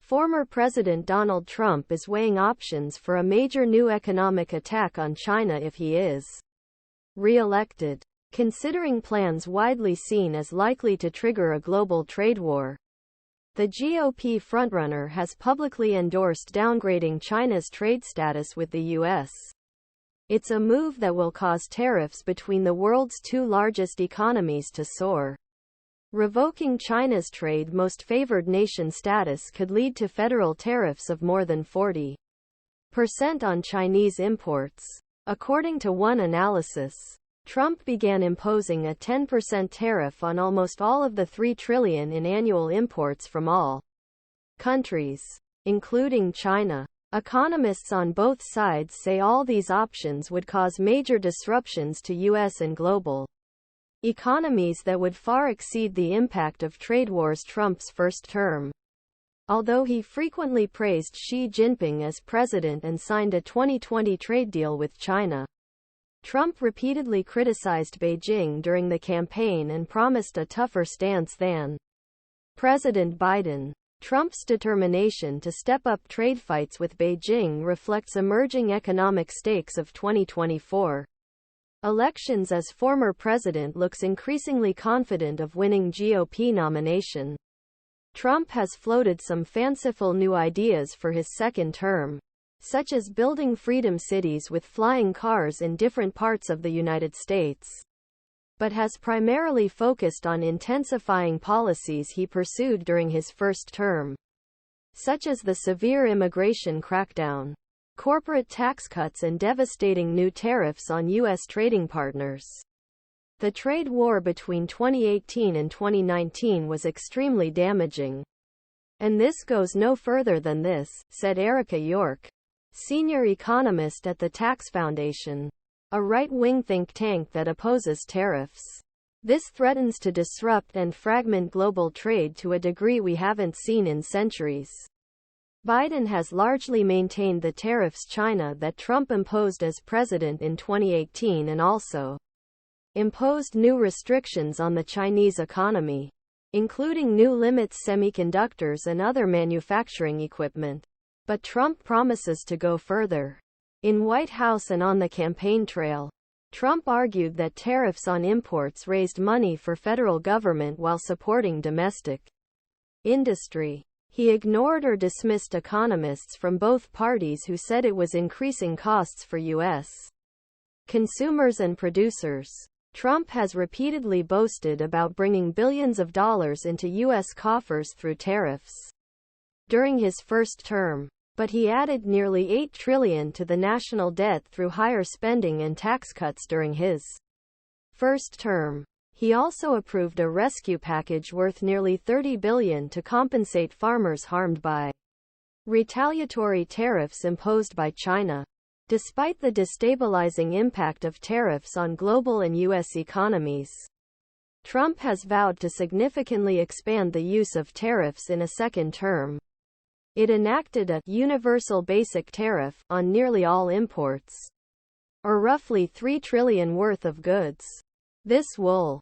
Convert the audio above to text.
Former President Donald Trump is weighing options for a major new economic attack on China if he is re-elected, considering plans widely seen as likely to trigger a global trade war. The GOP frontrunner has publicly endorsed downgrading China's trade status with the U.S. It's a move that will cause tariffs between the world's two largest economies to soar. Revoking China's trade most favored nation status could lead to federal tariffs of more than 40% on Chinese imports. According to one analysis, Trump began imposing a 10% tariff on almost all of the $3 trillion in annual imports from all countries, including China. Economists on both sides say all these options would cause major disruptions to U.S. and global economies that would far exceed the impact of trade wars Trump's first term. Although he frequently praised Xi Jinping as president and signed a 2020 trade deal with China, Trump repeatedly criticized Beijing during the campaign and promised a tougher stance than President Biden. Trump's determination to step up trade fights with Beijing reflects emerging economic stakes of 2024 elections as former president looks increasingly confident of winning GOP nomination. Trump has floated some fanciful new ideas for his second term, such as building freedom cities with flying cars in different parts of the United States, but has primarily focused on intensifying policies he pursued during his first term, such as the severe immigration crackdown, corporate tax cuts and devastating new tariffs on U.S. trading partners. The trade war between 2018 and 2019 was extremely damaging. And this goes no further than this, said Erica York, senior economist at the Tax Foundation, a right-wing think tank that opposes tariffs. This threatens to disrupt and fragment global trade to a degree we haven't seen in centuries. Biden has largely maintained the tariffs China that Trump imposed as president in 2018 and also imposed new restrictions on the Chinese economy, including new limits semiconductors and other manufacturing equipment. But Trump promises to go further. In White House and on the campaign trail, Trump argued that tariffs on imports raised money for federal government while supporting domestic industry. He ignored or dismissed economists from both parties who said it was increasing costs for U.S. consumers and producers. Trump has repeatedly boasted about bringing billions of dollars into U.S. coffers through tariffs during his first term, but he added nearly $8 trillion to the national debt through higher spending and tax cuts during his first term. He also approved a rescue package worth nearly $30 billion to compensate farmers harmed by retaliatory tariffs imposed by China. Despite the destabilizing impact of tariffs on global and U.S. economies, Trump has vowed to significantly expand the use of tariffs in a second term. It enacted a universal basic tariff on nearly all imports, or roughly $3 trillion worth of goods. This will